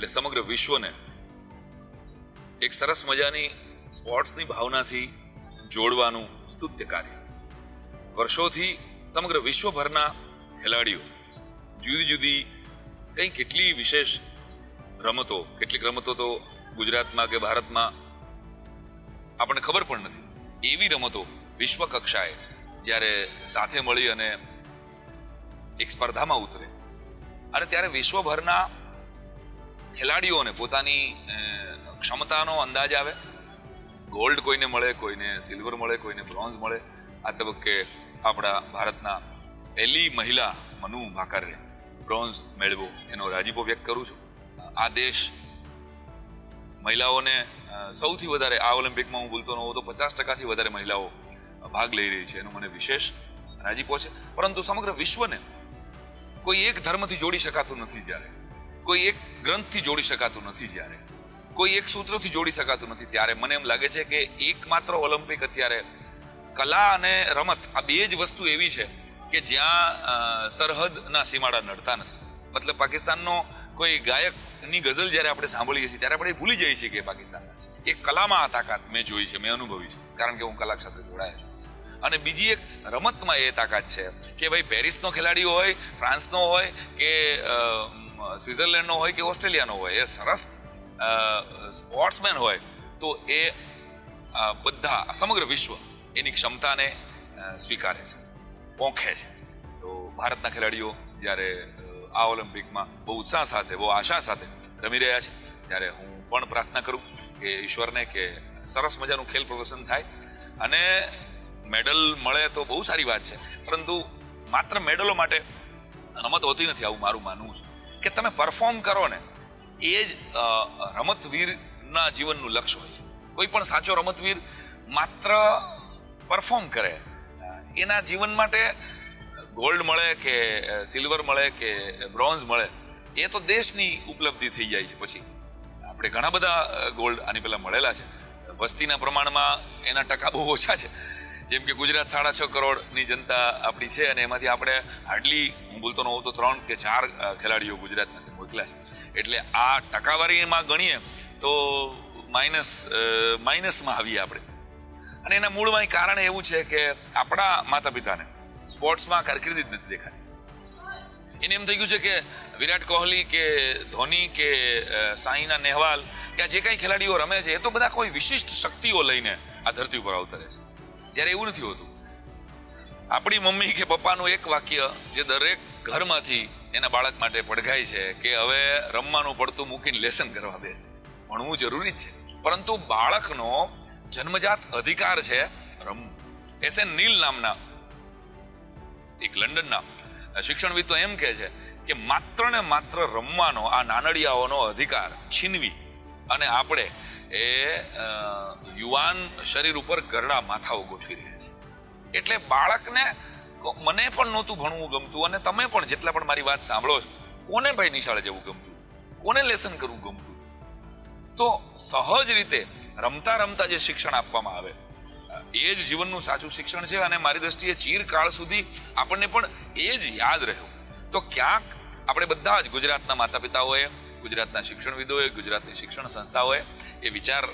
સમગ્ર વિશ્વને એક સરસ મજાની સ્પોર્ટ્સની ભાવનાથી જોડવાનું સ્તુત્ય કાર્ય. વર્ષોથી સમગ્ર વિશ્વભરના ખેલાડીઓ જુદી જુદી કેટલી વિશેષ રમતો, કેટલીક રમતો તો ગુજરાતમાં કે ભારતમાં આપણને ખબર પણ નથી, એવી રમતો વિશ્વ કક્ષાએ જ્યારે સાથે મળી અને એક સ્પર્ધામાં ઉતરે અને ત્યારે વિશ્વભરના ખેલાડીઓને પોતાની ક્ષમતાનો અંદાજ આવે. ગોલ્ડ કોઈને મળે, કોઈને સિલ્વર મળે, કોઈને બ્રોન્ઝ મળે. આ તબક્કે આપણા ભારતના પહેલી મહિલા મનુ ભાકરે બ્રોન્ઝ મેળવ્યો એનો રાજીપો વ્યક્ત કરું છું. આ દેશ મહિલાઓને સૌથી વધારે આ ઓલિમ્પિકમાં હું ભૂલતો ન હોઉં તો 50%થી વધારે મહિલાઓ ભાગ લઈ રહી છે, એનો મને વિશેષ રાજીપો છે. પરંતુ સમગ્ર વિશ્વને કોઈ એક ધર્મથી જોડી શકાતું નથી, જ્યારે કોઈ એક ગ્રંથથી જોડી શકાતું નથી, જ્યારે કોઈ એક સૂત્રથી જોડી શકાતું નથી, ત્યારે મને એમ લાગે છે કે એકમાત્ર ઓલિમ્પિક અત્યારે કલા અને રમત આ બે જ વસ્તુ એવી છે કે જ્યાં સરહદના સીમાડા નડતા નથી. મતલબ પાકિસ્તાનનો કોઈ ગાયકની ગઝલ જ્યારે આપણે સાંભળીએ છીએ ત્યારે આપણે ભૂલી જઈએ છીએ કે પાકિસ્તાનના છે. એ કલામાં આ તાકાત મેં જોઈ છે, મેં અનુભવી છે, કારણ કે હું કલા સાથે જોડાયો છું. અને બીજી એક રમતમાં એ તાકાત છે કે ભાઈ પેરિસનો ખેલાડી હોય, ફ્રાન્સનો હોય કે સ્વિટ્ઝરલેન્ડનો હોય કે ઓસ્ટ્રેલિયાનો હોય, એ સરસ સ્પોર્ટ્સમેન હોય તો એ બધા સમગ્ર વિશ્વ એની ક્ષમતાને સ્વીકારે છે, ઓળખે છે. તો ભારતના ખેલાડીઓ જ્યારે આ ઓલિમ્પિકમાં બહુ ઉત્સાહ સાથે, બહુ આશા સાથે રમી રહ્યા છે, ત્યારે હું પણ પ્રાર્થના કરું કે ઈશ્વરને કે સરસ મજાનું ખેલ પ્રદર્શન થાય અને મેડલ મળે તો બહુ સારી વાત છે. પરંતુ માત્ર મેડલો માટે રમત હોતી નથી, આવું મારું માનવું છે કે તમે પરફોર્મ કરો ને એ જ રમતવીરના જીવનનું લક્ષ્ય હોય છે. કોઈ પણ સાચો રમતવીર માત્ર પરફોર્મ કરે, એના જીવન માટે ગોલ્ડ મળે કે સિલ્વર મળે કે બ્રોન્ઝ મળે એ તો દેશની ઉપલબ્ધિ થઈ જાય છે. પછી આપણે ઘણા બધા ગોલ્ડ આની પહેલા મળેલા છે. વસ્તીના પ્રમાણમાં એના ટકા બહુ ઓછા છે. જેમ કે ગુજરાત 6.5 કરોડની જનતા આપણી છે અને એમાંથી આપણે હાર્ડલી, હું બોલતો ન હોઉં તો 3 કે 4 ખેલાડીઓ ગુજરાતમાંથી મોકલ્યા છે. એટલે આ ટકાવારીમાં ગણીએ તો માઇનસમાં આવીએ આપણે. અને એના મૂળમાં કારણ એવું છે કે આપણા માતા પિતાને સ્પોર્ટ્સમાં કારકિર્દી જ નથી દેખાતી. એને એમ થઈ ગયું છે કે વિરાટ કોહલી કે ધોની કે સાઈના નેહવાલ કે જે કાંઈ ખેલાડીઓ રમે છે એ તો બધા કોઈ વિશિષ્ટ શક્તિઓ લઈને આ ધરતી ઉપર અવતરે છે, જ્યારે એવું નથી હોતું. આપણી મમ્મી કે પપ્પાનું એક વાક્ય જે દરેક ઘરમાંથી એના બાળક માટે પડઘાય છે કે હવે રમવાનું પડતું મૂકીને લેસન કરવા બેસે. ભણવું જરૂરી જ છે, પરંતુ બાળકનો જન્મજાત અધિકાર છે રમવું. એસએન નીલ નામના એક લંડનના શિક્ષણવિદ તો એમ કહે છે કે માત્ર ને માત્ર રમવાનો આ નાનડિયાઓનો અધિકાર છીનવી અને આપણે એ યુવાન શરીર ઉપર ગરડા માથાઓ ગોઠવી રહ્યા છે. એટલે બાળકને, મને પણ નહોતું ભણવું ગમતું અને તમે પણ જેટલા પણ મારી વાત સાંભળો છો, કોને ભાઈ નિશાળે જવું ગમતું, કોને લેસન કરવું ગમતું? તો સહજ રીતે રમતા રમતા જે શિક્ષણ આપવામાં આવે એ જ જીવનનું સાચું શિક્ષણ છે. અને મારી દ્રષ્ટિએ ચિરકાળ સુધી આપણને પણ એ જ યાદ રહ્યું. તો ક્યાંક આપણે બધા જ ગુજરાતના માતા પિતાઓએ, ગુજરાતના શિક્ષણવિદોએ, ગુજરાતની શિક્ષણ સંસ્થાઓએ એ વિચાર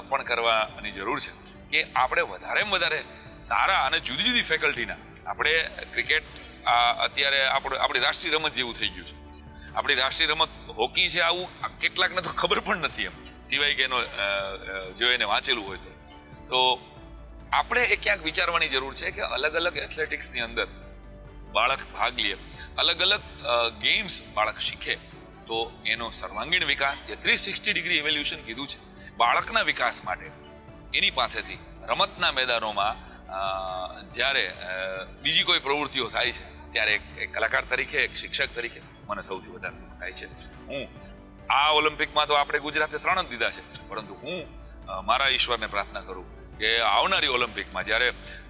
પણ કરવાની જરૂર છે કે આપણે વધારેમાં વધારે સારા અને જુદી જુદી ફેકલ્ટીના, આપણે ક્રિકેટ અત્યારે આપણી રાષ્ટ્રીય રમત જેવું થઈ ગયું છે. આપણી રાષ્ટ્રીય રમત હોકી છે, આવું કેટલાકને તો ખબર પણ નથી, એમ સિવાય કે એનો જો એને વાંચેલું હોય તો આપણે એ ક્યાંક વિચારવાની જરૂર છે કે અલગ અલગ એથ્લેટિક્સની અંદર બાળક ભાગ લે, અલગ અલગ ગેમ્સ બાળક શીખે તો એનો સર્વાંગીણ વિકાસ, જે 360 ડિગ્રી ઇવોલ્યુશન કીધું છે, બાળકના વિકાસ માટે એની પાસેથી રમતના મેદાનોમાં જ્યારે બીજી કોઈ પ્રવૃત્તિઓ થાય છે ત્યારે એક કલાકાર તરીકે, એક શિક્ષક તરીકે મને સૌથી વધારે થાય છે. હું આ ઓલિમ્પિકમાં તો આપણે ગુજરાતે 3 જ દીધા છે, પરંતુ હું મારા ઈશ્વરને પ્રાર્થના કરું કે આવનારી ઓલિમ્પિકમાં જ્યારે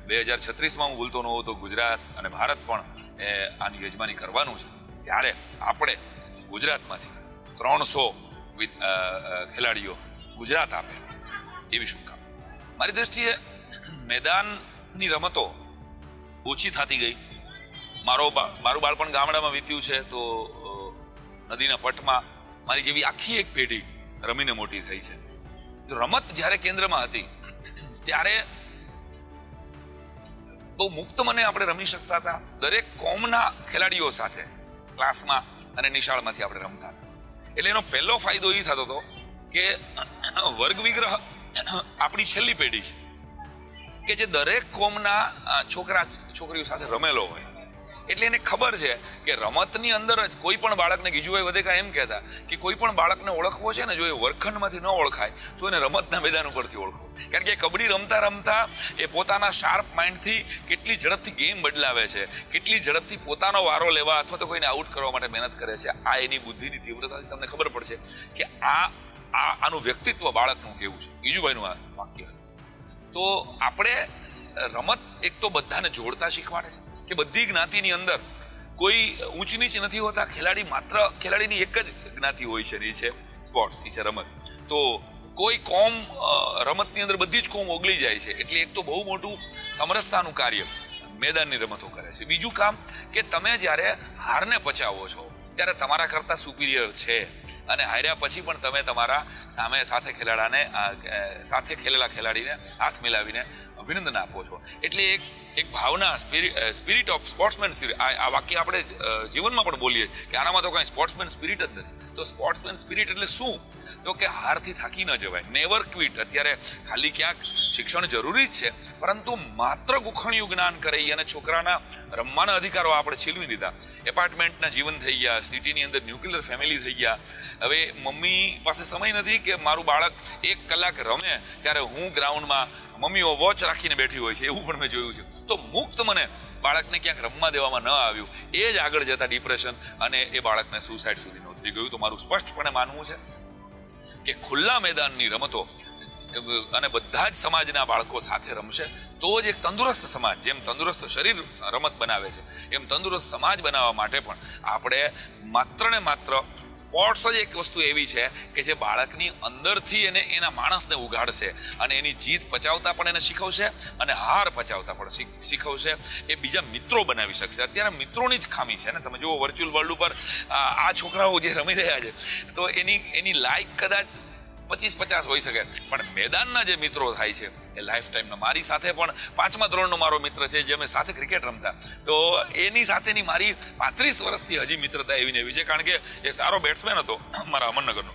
2036માં હું ભૂલતો ન હોઉં તો ગુજરાત અને ભારત પણ આની યજમાની કરવાનું છે, ત્યારે આપણે ગુજરાતમાંથી 300 ખેલાડીઓ ગુજરાત આપે એવી શુભકામના. મારી દ્રષ્ટિએ મેદાનની રમતો ઓછી થતી ગઈ. મારું બાળપણ ગામડામાં વીત્યું છે, તો નદીના પટમાં મારી જેવી આખી એક પેઢી રમીને મોટી થઈ છે. રમત જ્યારે કેન્દ્રમાં હતી ત્યારે બહુ મુક્ત મને આપણે રમી શકતા હતા. દરેક કોમના ખેલાડીઓ સાથે ક્લાસમાં અને નિશાળમાંથી આપણે રમતા હતા. એટલે એનો પહેલો ફાયદો એ થતો હતો કે વર્ગ વિગ્રહ આપણી છેલ્લી પેઢી છે કે જે દરેક કોમના છોકરા છોકરીઓ સાથે રમેલો હોય. એટલે એને ખબર છે કે રમતની અંદર જ કોઈ પણ બાળકને, ગીજુભાઈ વધેકા એમ કહેતા કે કોઈ પણ બાળકને ઓળખવો છે ને, જો એ વર્ગખંડમાંથી ન ઓળખાય તો એને રમતના મેદાન ઉપરથી ઓળખવો. કારણ કે કબડ્ડી રમતા રમતા એ પોતાના શાર્પ માઇન્ડથી કેટલી ઝડપથી ગેમ બદલાવે છે, કેટલી ઝડપથી પોતાનો વારો લેવા અથવા તો કોઈને આઉટ કરવા માટે મહેનત કરે છે. આ એની બુદ્ધિની તીવ્રતાથી તમને ખબર પડશે કે આનું વ્યક્તિત્વ બાળકનું કેવું છે. ગીજુભાઈનું આ વાક્ય. તો આપણે રમત એક તો બધાને જોડતા શીખવાડે છે કે બધી જ્ઞાતિની અંદર કોઈ ઊંચ નીચ નથી હોતા. ખેલાડીની એક જ જ્ઞાતિ હોય છે, એ છે સ્પોર્ટ્સ, એ છે રમત. તો કોઈ કોમ રમતની અંદર બધી જ કોમ ઓગળી જાય છે. એટલે એક તો બહુ મોટું સમરસતાનું કાર્ય મેદાનની રમતો કરે છે. બીજું કામ કે તમે જ્યારે હારને પચાવો છો ત્યારે તમારા કરતા સુપિરિયર છે અને હાર્યા પછી પણ તમે તમારા સાથે ખેલેલા ખેલાડીને હાથ મિલાવીને અભિનંદન આપો છો. એટલે એક ભાવના, સ્પિરિટ ઓફ સ્પોર્ટ્સમેન, આ વાક્ય આપણે જીવનમાં પણ બોલીએ કે આનામાં તો કાંઈ સ્પોર્ટ્સમેન સ્પિરિટ જ નથી. તો સ્પોર્ટ્સમેન સ્પિરિટ એટલે શું? તો કે હારથી થાકી ન જવાય, નેવર ક્વિટ. અત્યારે ખાલી ક્યાંક શિક્ષણ જરૂરી જ છે, પરંતુ માત્ર ગુખણિયું જ્ઞાન કરી અને છોકરાના રમવાના અધિકારો આપણે છીનવી દીધા. એપાર્ટમેન્ટના જીવન થઈ ગયા, સિટીની અંદર ન્યુક્લિયર ફેમિલી થઈ ગયા. હવે મમ્મી પાસે સમય નથી કે મારું બાળક 1 કલાક રમે ત્યારે હું ગ્રાઉન્ડમાં, મમ્મીઓ વોચ રાખીને બેઠી હોય છે, એવું પણ મેં જોયું છે. તો મુક્ત મને બાળકને ક્યાંક રમવા દેવામાં ન આવ્યું, એ જ આગળ જતા ડિપ્રેશન અને એ બાળકને સુસાઇડ સુધી નોતરી ગયું. તો મારું સ્પષ્ટપણે માનવું છે કે ખુલ્લા મેદાનની રમતો અને બધા જ સમાજના બાળકો સાથે રમશે તો જ એક તંદુરસ્ત સમાજ, જેમ તંદુરસ્ત શરીર રમત બનાવે છે એમ તંદુરસ્ત સમાજ બનાવવા માટે પણ આપણે માત્ર ને માત્ર સ્પોર્ટ્સ જ એક વસ્તુ એવી છે કે જે બાળકની અંદરથી એને એના માણસને ઉગાડશે અને એની જીત પચાવતા પણ એને શીખવશે અને હાર પચાવતા પણ શીખવશે. એ બીજા મિત્રો બનાવી શકશે. અત્યારે મિત્રોની જ ખામી છે ને. તમે જુઓ વર્ચ્યુઅલ વર્લ્ડ ઉપર આ છોકરાઓ જે રમી રહ્યા છે તો એની લાઈક કદાચ 25-50 હોઈ શકે, પણ મેદાનના જે મિત્રો થાય છે એ લાઈફ ટાઈમના. મારી સાથે પણ 5મા ધોરણનો મારો મિત્ર છે, જે અમે સાથે ક્રિકેટ રમતા, તો એની સાથેની મારી 35 વર્ષથી હજી મિત્રતા એવી ને એવી છે. કારણ કે એ સારો બેટ્સમેન હતો મારા અમરનગરનો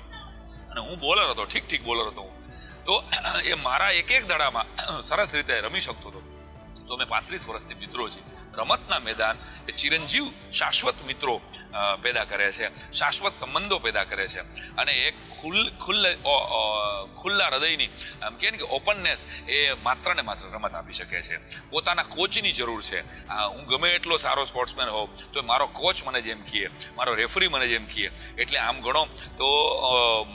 અને હું બોલર હતો, ઠીક બોલર હતો હું. તો એ મારા એક દડામાં સરસ રીતે રમી શકતો હતો. તો અમે 35 વર્ષથી મિત્રો છીએ. રમતના મેદાન એ ચિરંજીવ શાશ્વત મિત્રો પેદા કરે છે, શાશ્વત સંબંધો પેદા કરે છે અને એક ખુલ્લા હૃદયની આમ કહે ને કે ઓપનનેસ એ માત્ર ને માત્ર રમત આપી શકે છે. પોતાના કોચની જરૂર છે. હું ગમે એટલો સારો સ્પોર્ટ્સમેન હોઉં તો મારો કોચ મને જેમ કહે, મારો રેફરી મને જેમ કહે, એટલે આમ ગણો તો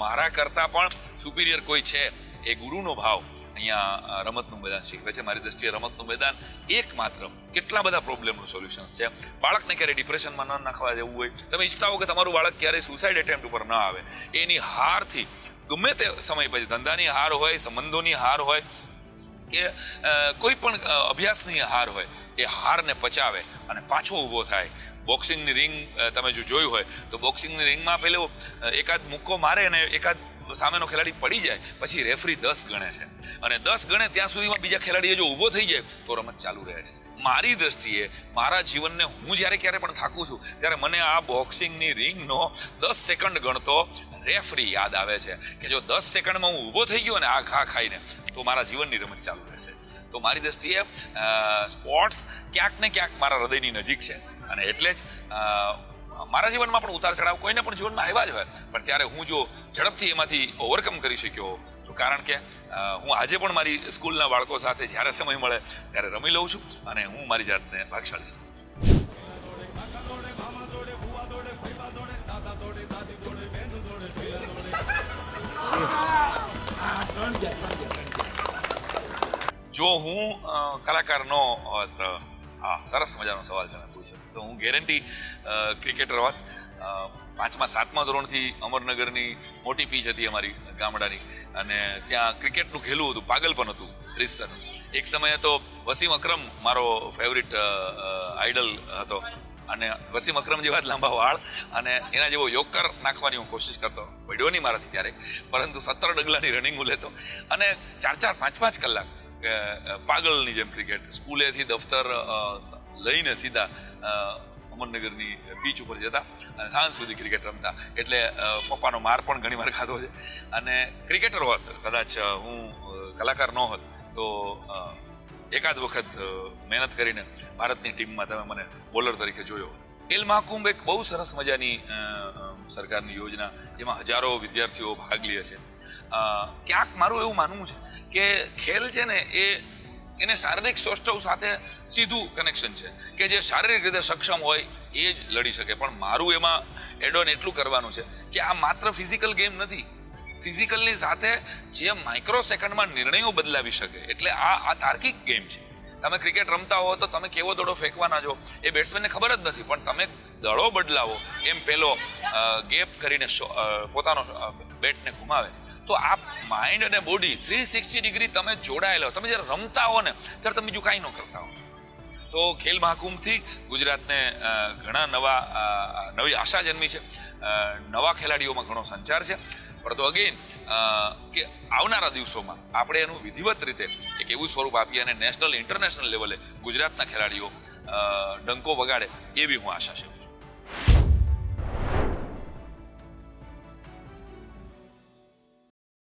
મારા કરતાં પણ સુપિરિયર કોઈ છે, એ ગુરુનો ભાવ અહીંયા રમતનું મેદાન શીખવે છે. મારી દ્રષ્ટિએ રમતનું મેદાન એકમાત્ર કેટલા બધા પ્રોબ્લેમનું સોલ્યુશન્સ છે. બાળકને ક્યારેય ડિપ્રેશનમાં ન નાખવા જવું હોય, તમે ઈચ્છતા હો કે તમારું બાળક ક્યારેય સુસાઇડ એટેમ્પ્ટ ઉપર ન આવે, એની હારથી ગમે તે સમય પછી, ધંધાની હાર હોય, સંબંધોની હાર હોય કે કોઈ પણ અભ્યાસની હાર હોય, એ હારને પચાવે અને પાછો ઊભો થાય. બોક્સિંગની રિંગ તમે જો જોયું હોય તો બોક્સિંગની રિંગમાં પેલો એકાદ મુક્કો મારે અને એકાદ સામેનો ખેલાડી પડી જાય પછી રેફરી 10 ગણે છે અને 10 ગણે ત્યાં સુધીમાં બીજા ખેલાડીએ જો ઊભો થઈ જાય તો રમત ચાલુ રહે છે. મારી દ્રષ્ટિએ મારા જીવનને હું જ્યારે ક્યારે પણ થાકું છું ત્યારે મને આ બોક્સિંગની રિંગનો 10 સેકન્ડ ગણતો રેફરી યાદ આવે છે કે જો 10 સેકન્ડમાં હું ઊભો થઈ ગયો ને આ ઘા ખાઈને તો મારા જીવનની રમત ચાલુ રહેશે. તો મારી દ્રષ્ટિએ સ્પોર્ટ્સ ક્યાંક ને ક્યાંક મારા હૃદયની નજીક છે અને એટલે જ મારા જીવનમાં પણ ઉતાર ચઢાવ કોઈને પણ જીવનમાં આવ્યા જ હોય, પણ ત્યારે હું જો ઝડપથી એમાંથી ઓવરકમ કરી શક્યો તો કારણ કે હું આજે પણ મારી સ્કૂલના બાળકો સાથે જ્યારે સમય મળે ત્યારે રમી લઉં છું અને હું મારી જાતને ભાગશાળી સમજું. જો હું કલાકાર ન હોત, સરસ મજાનો સવાલ તમે પૂછ્યો, તો હું ગેરંટી ક્રિકેટર હોત. 5મા 7મા ધોરણથી અમરનગરની મોટી પીચ હતી અમારી ગામડાની અને ત્યાં ક્રિકેટનું ખેલું હતું, પાગલપન હતું રીતસરનું. એક સમયે તો વસીમ અકરમ મારો ફેવરિટ આઇડલ હતો અને વસીમ અકરમ જેવા જ લાંબા વાળ અને એના જેવો યોકર નાખવાની હું કોશિશ કરતો, પડ્યો નહીં મારાથી ક્યારેક, પરંતુ 17 ડગલાની રનિંગ હું લેતો અને 4-4, 5-5 કલાક પાગલની જેમ ક્રિકેટ, સ્કૂલેથી દફતર લઈને સીધા અમરનગરની બીચ ઉપર જતા અને સાંજ સુધી ક્રિકેટ રમતા. એટલે પપ્પાનો માર પણ ઘણી વાર ખાધો છે. અને ક્રિકેટર હોત, કદાચ હું કલાકાર ન હોત તો એકાદ વખત મહેનત કરીને ભારતની ટીમમાં તમે મને બોલર તરીકે જોયો. ખેલ મહાકુંભ એક બહુ સરસ મજાની સરકારની યોજના, જેમાં હજારો વિદ્યાર્થીઓ ભાગ લે છે. ક્યાંક મારું એવું માનવું છે કે ખેલ છે ને એને શારીરિક સૌષ્ઠવ સાથે સીધું કનેક્શન છે, કે જે શારીરિક રીતે સક્ષમ હોય એ જ લડી શકે. પણ મારું એમાં એડ ઓન એટલું કરવાનું છે કે આ માત્ર ફિઝિકલ ગેમ નથી, ફિઝિકલની સાથે જે માઇક્રો સેકન્ડમાં નિર્ણયો બદલાવી શકે. એટલે આ તાર્કિક ગેમ છે. તમે ક્રિકેટ રમતા હો તો તમે કેવો દડો ફેંકવાના છો એ બેટ્સમેનને ખબર જ નથી, પણ તમે દડો બદલાવો એમ પેલો ગેપ કરીને પોતાનો બેટને ઘુમાવે તો આ માઇન્ડ અને બોડી 360 ડિગ્રી તમે જોડાયેલા, તમે જ્યારે રમતા હો ને ત્યારે તમે બીજું કાંઈ ન કરતા હો. તો ખેલ મહાકુંભથી ગુજરાતને ઘણા નવી આશા જન્મી છે, નવા ખેલાડીઓમાં ઘણો સંચાર છે. પરંતુ અગેન કે આવનારા દિવસોમાં આપણે એનું વિધિવત રીતે એક એવું સ્વરૂપ આપીએ અને નેશનલ ઇન્ટરનેશનલ લેવલે ગુજરાતના ખેલાડીઓ ડંકો વગાડે એવી હું આશા છે.